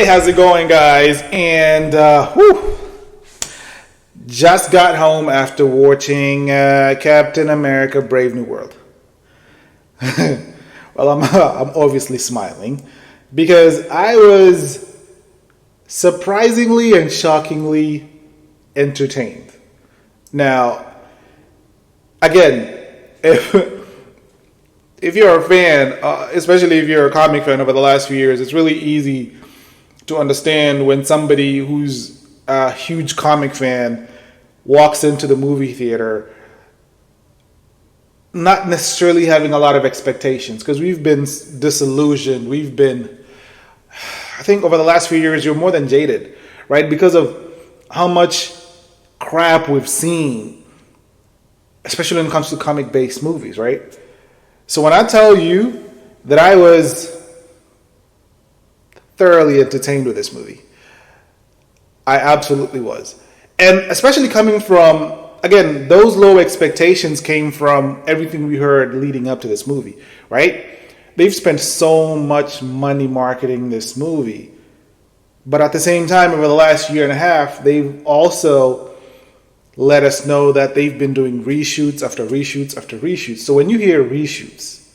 Hey, how's it going, guys? And just got home after watching Captain America: Brave New World. Well, I'm obviously smiling because I was surprisingly and shockingly entertained. Now, again, if you're a fan, especially if you're a comic fan over the last few years, it's really easy to understand when somebody who's a huge comic fan walks into the movie theater not necessarily having a lot of expectations, because we've been disillusioned. I think over the last few years, you're more than jaded, right? Because of how much crap we've seen, especially when it comes to comic-based movies, right? So when I tell you that I was thoroughly entertained with this movie, I absolutely was. And especially coming from, again, those low expectations came from everything we heard leading up to this movie, right? They've spent so much money marketing this movie. But at the same time, over the last year and a half, they've also let us know that they've been doing reshoots after reshoots after reshoots. So when you hear reshoots,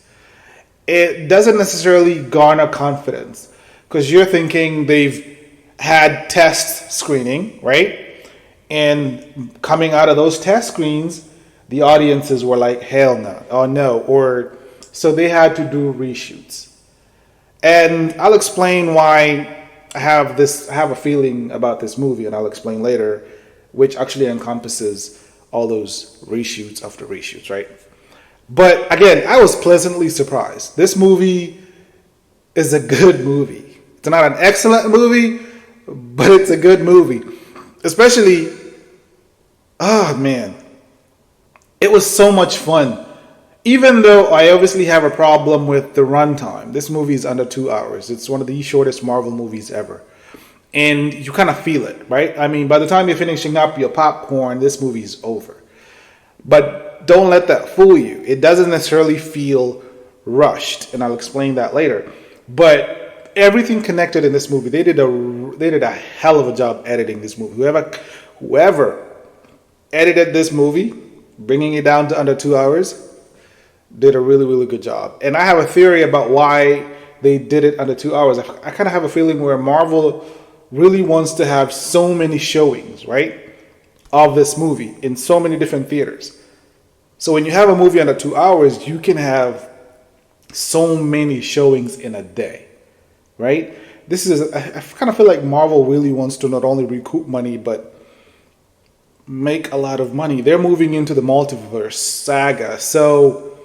it doesn't necessarily garner confidence, because you're thinking they've had test screening, right? And coming out of those test screens, the audiences were like, hell no, or no, or so they had to do reshoots. And I'll explain why I have a feeling about this movie, and I'll explain later, which actually encompasses all those reshoots after reshoots, right? But again, I was pleasantly surprised. This movie is a good movie. It's not an excellent movie, but it's a good movie. Especially, oh man, it was so much fun. Even though I obviously have a problem with the runtime, this movie is under 2 hours. It's one of the shortest Marvel movies ever. And you kind of feel it, right? I mean, by the time you're finishing up your popcorn, this movie is over. But don't let that fool you. It doesn't necessarily feel rushed, and I'll explain that later. But everything connected in this movie. They did a hell of a job editing this movie. Whoever edited this movie, bringing it down to under 2 hours, did a really, really good job. And I have a theory about why they did it under 2 hours. I kind of have a feeling where Marvel really wants to have so many showings, right, of this movie in so many different theaters. So when you have a movie under 2 hours, you can have so many showings in a day. Right? I kind of feel like Marvel really wants to not only recoup money, but make a lot of money. They're moving into the multiverse saga. So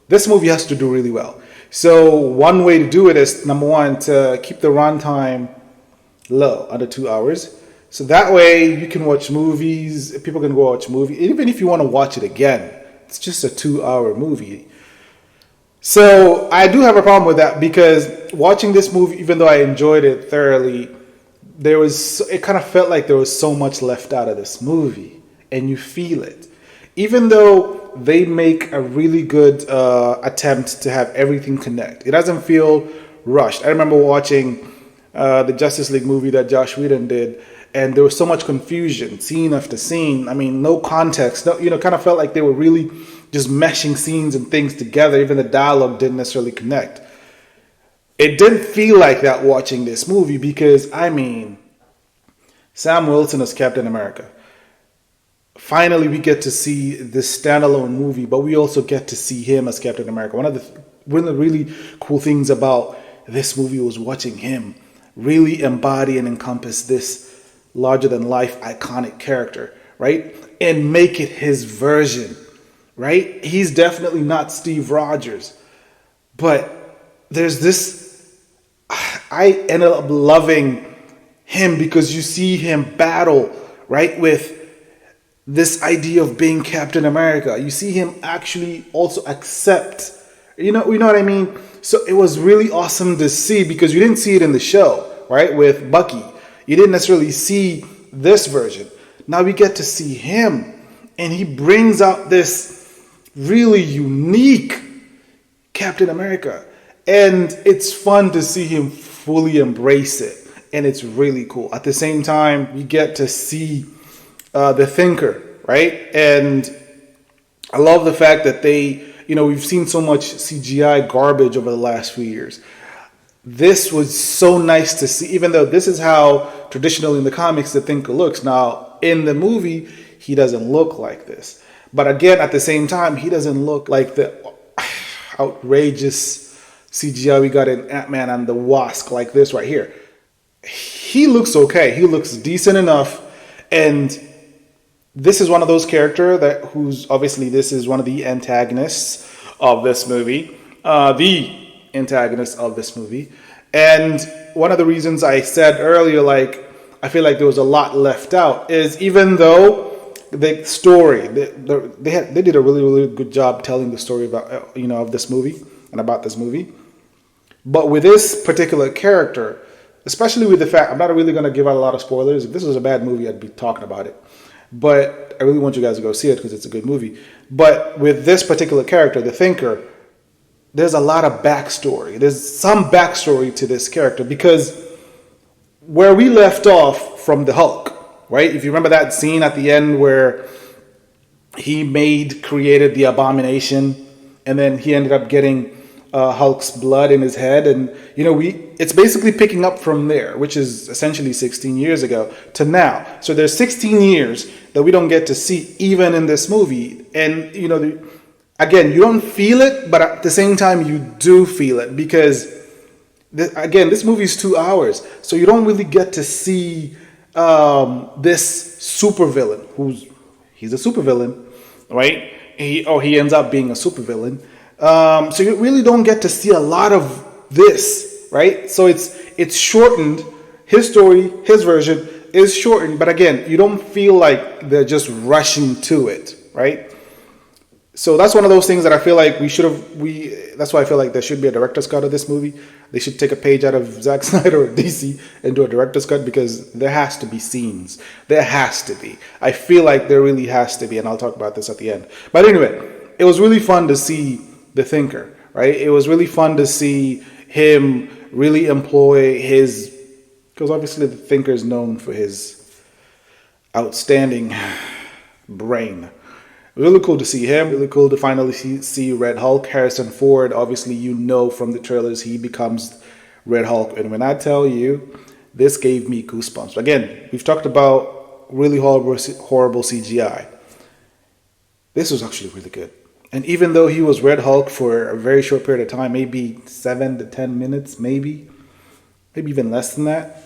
this movie has to do really well. So one way to do it is, number one, to keep the runtime low, under 2 hours. So that way you can watch movies. People can go watch movies. Even if you want to watch it again, it's just a 2 hour movie. So I do have a problem with that, because watching this movie, even though I enjoyed it thoroughly, it kind of felt like there was so much left out of this movie, and you feel it. Even though they make a really good attempt to have everything connect, it doesn't feel rushed. I remember watching the Justice League movie that Joss Whedon did, and there was so much confusion, scene after scene. I mean, no context. Kind of felt like they were really just meshing scenes and things together. Even the dialogue didn't necessarily connect. It didn't feel like that watching this movie, because, I mean, Sam Wilson as Captain America. Finally, we get to see this standalone movie, but we also get to see him as Captain America. One of the really cool things about this movie was watching him really embody and encompass this larger-than-life iconic character, right? And make it his version. Right? He's definitely not Steve Rogers. But there's this, I ended up loving him because you see him battle, right, with this idea of being Captain America. You see him actually also accept, you know what I mean? So it was really awesome to see, because you didn't see it in the show, right, with Bucky. You didn't necessarily see this version. Now we get to see him, and he brings out this really unique Captain America. And it's fun to see him fully embrace it and it's really cool. At the same time, you get to see the Thinker, right? And I love the fact that we've seen so much CGI garbage over the last few years. This was so nice to see, even though this is how traditionally in the comics the Thinker looks. Now, in the movie, he doesn't look like this. But again, at the same time, he doesn't look like the outrageous CGI we got in Ant-Man and the Wasp like this right here. He looks okay. He looks decent enough. And this is one of those characters this is one of the antagonists of this movie. And one of the reasons I said earlier, I feel like there was a lot left out, is even though the story, they did a really, really good job telling the story about, of this movie and about this movie. But with this particular character, especially with the fact, I'm not really going to give out a lot of spoilers. If this was a bad movie, I'd be talking about it. But I really want you guys to go see it because it's a good movie. But with this particular character, the Thinker, there's a lot of backstory. There's some backstory to this character, because where we left off from the Hulk, right? If you remember that scene at the end where he created the Abomination, and then he ended up getting Hulk's blood in his head, and it's basically picking up from there, which is essentially 16 years ago to now. So there's 16 years that we don't get to see even in this movie, and again, you don't feel it, but at the same time, you do feel it, because, this movie is 2 hours. So you don't really get to see this supervillain, he's a supervillain, right? He ends up being a supervillain. So you really don't get to see a lot of this, right? So it's shortened. His story, his version is shortened, but again, you don't feel like they're just rushing to it, right? So that's one of those things that I feel like that's why I feel like there should be a director's cut of this movie. They should take a page out of Zack Snyder or DC and do a director's cut, because there has to be scenes. There has to be. I feel like there really has to be, and I'll talk about this at the end. But anyway, it was really fun to see the Thinker, right? It was really fun to see him really employ because obviously the Thinker is known for his outstanding brain. Really cool to see him. Really cool to finally see Red Hulk. Harrison Ford, obviously, from the trailers, he becomes Red Hulk. And when I tell you, this gave me goosebumps. Again, we've talked about really horrible CGI. This was actually really good. And even though he was Red Hulk for a very short period of time, maybe 7 to 10 minutes, maybe even less than that,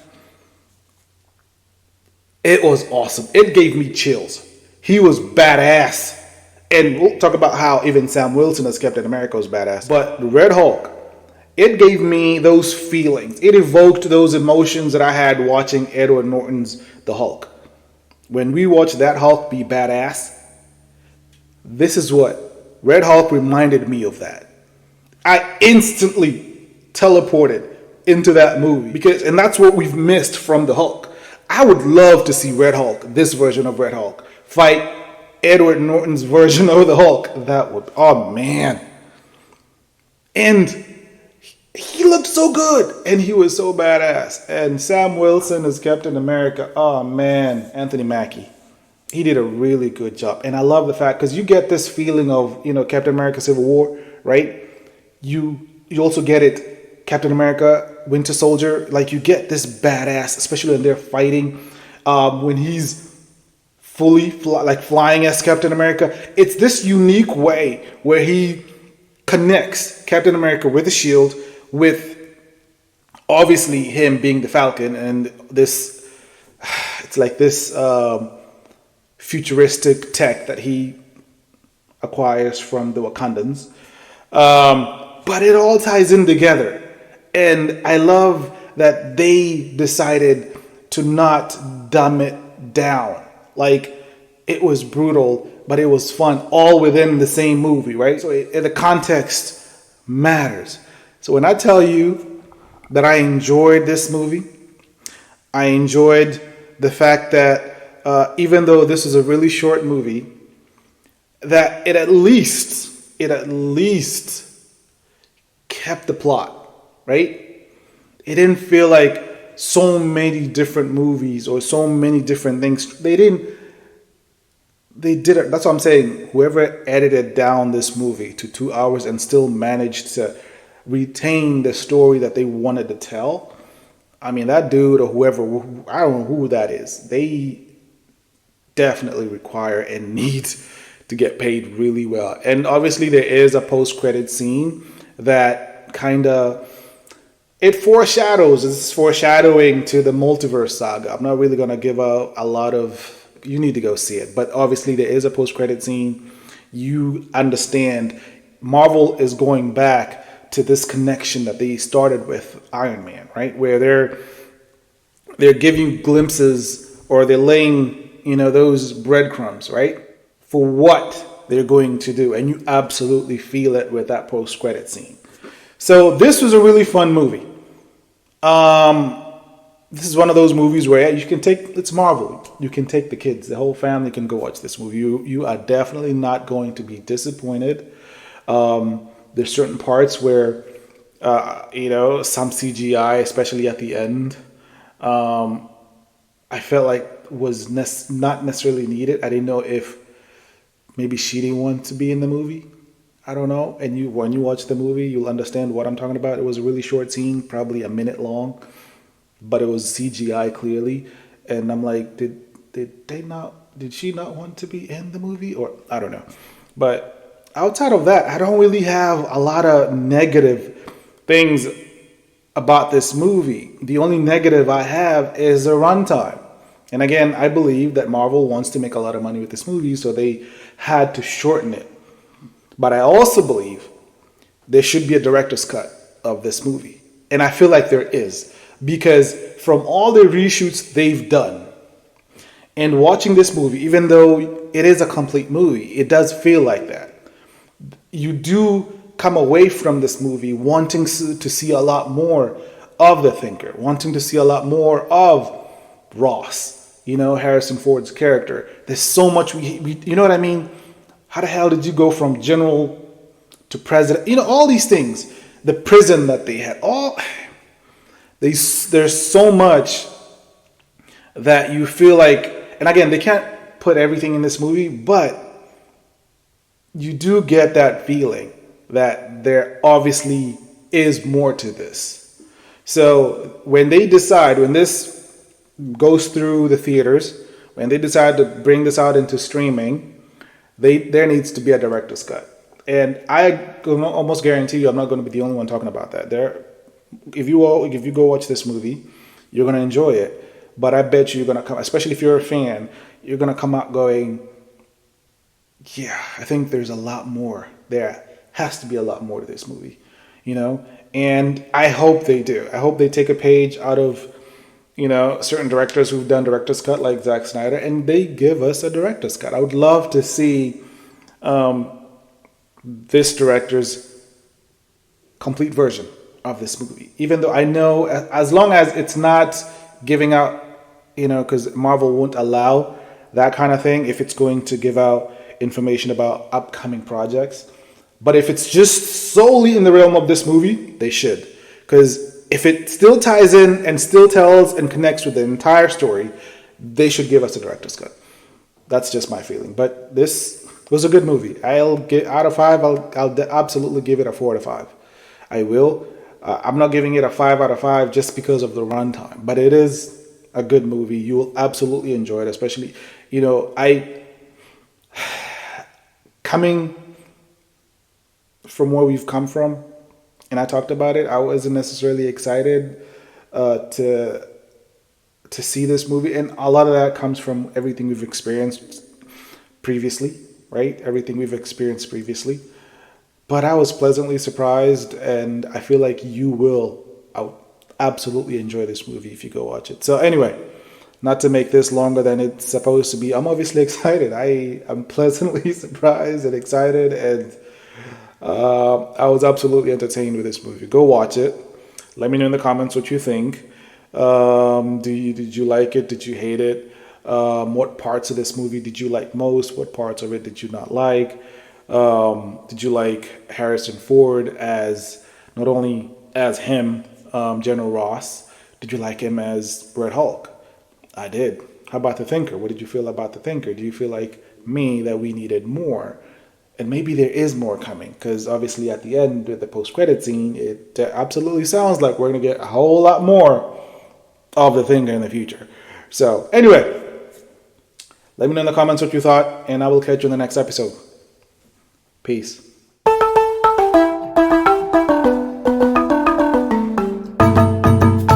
it was awesome. It gave me chills. He was badass. And we'll talk about how even Sam Wilson as Captain America was badass. But Red Hulk, it gave me those feelings. It evoked those emotions that I had watching Edward Norton's The Hulk. When we watched that Hulk be badass, this is what Red Hulk reminded me of that. I instantly teleported into that movie, and that's what we've missed from the Hulk. I would love to see Red Hulk, this version of Red Hulk, fight Edward Norton's version of the Hulk. Oh man. And he looked so good, and he was so badass. And Sam Wilson as Captain America, oh man, Anthony Mackie. He did a really good job. And I love the fact, because you get this feeling of, Captain America Civil War, right? You also get it, Captain America Winter Soldier. Like, you get this badass, especially when they're fighting, when he's fully flying as Captain America. It's this unique way where he connects Captain America with the shield, with obviously him being the Falcon, and it's like this futuristic tech that he acquires from the Wakandans. But it all ties in together. And I love that they decided to not dumb it down. Like, it was brutal, but it was fun, all within the same movie, right? So the context matters. So when I tell you that I enjoyed this movie, I enjoyed the fact that even though this is a really short movie, that it at least kept the plot, right? It didn't feel like so many different movies or so many different things. They did it. That's what I'm saying. Whoever edited down this movie to 2 hours and still managed to retain the story that they wanted to tell. I mean, that dude or whoever, I don't know who that is. They definitely require and need to get paid really well. And obviously there is a post-credit scene that kind of, it foreshadows, it's foreshadowing to the multiverse saga. I'm not really going to give a lot of, you need to go see it. But obviously there is a post-credit scene. You understand Marvel is going back to this connection that they started with Iron Man, right? Where they're giving glimpses, or they're laying, those breadcrumbs, right? For what they're going to do. And you absolutely feel it with that post-credit scene. So this was a really fun movie. This is one of those movies where it's Marvel. You can take the kids, the whole family can go watch this movie. You are definitely not going to be disappointed. There's certain parts where, some CGI, especially at the end, I felt like was not necessarily needed. I didn't know if maybe she didn't want to be in the movie. I don't know. And when you watch the movie, you'll understand what I'm talking about. It was a really short scene, probably a minute long, but it was CGI clearly. And I'm like, did she not want to be in the movie? Or I don't know. But outside of that, I don't really have a lot of negative things about this movie. The only negative I have is the runtime. And again, I believe that Marvel wants to make a lot of money with this movie, so they had to shorten it. But I also believe there should be a director's cut of this movie. And I feel like there is. Because from all the reshoots they've done, and watching this movie, even though it is a complete movie, it does feel like that. You do come away from this movie wanting to see a lot more of the Thinker, wanting to see a lot more of Ross, Harrison Ford's character. There's so much, you know what I mean? How the hell did you go from general to president? All these things. The prison that they had. There's so much that you feel like, and again, they can't put everything in this movie, but you do get that feeling that there obviously is more to this. So when this goes through the theaters, when they decide to bring this out into streaming, there needs to be a director's cut. And I can almost guarantee you I'm not going to be the only one talking about that. If you go watch this movie, you're going to enjoy it. But I bet you're going to come, especially if you're a fan, you're going to come out going, yeah, I think there's a lot more. There has to be a lot more to this movie, And I hope they do. I hope they take a page out of, certain directors who've done director's cut like Zack Snyder, and they give us a director's cut. I would love to see this director's complete version of this movie. Even though I know, as long as it's not giving out, because Marvel won't allow that kind of thing if it's going to give out information about upcoming projects. But if it's just solely in the realm of this movie, they should. Because if it still ties in and still tells and connects with the entire story, they should give us a director's cut. That's just my feeling. But this was a good movie. I'll get out of 5. I'll absolutely give it a 4 out of 5. I will. I'm not giving it a 5 out of 5 just because of the runtime, but it is a good movie. You will absolutely enjoy it. Especially, coming from where we've come from, and I talked about it, I wasn't necessarily excited to see this movie. And a lot of that comes from everything we've experienced previously, right? Everything we've experienced previously. But I was pleasantly surprised, and I feel like you will absolutely enjoy this movie if you go watch it. So anyway, not to make this longer than it's supposed to be, I'm obviously excited. I am pleasantly surprised and excited, and I was absolutely entertained with this movie. Go watch it. Let me know in the comments what you think. Did you like it? Did you hate it? What parts of this movie did you like most? What parts of it did you not like? Did you like Harrison Ford as not only as him, General Ross? Did you like him as Red Hulk? I did. How about the Thinker? What did you feel about the Thinker? Do you feel like me that we needed more? And maybe there is more coming, because obviously at the end with the post-credit scene, it absolutely sounds like we're going to get a whole lot more of the Thinker in the future. So anyway, let me know in the comments what you thought, and I will catch you in the next episode. Peace.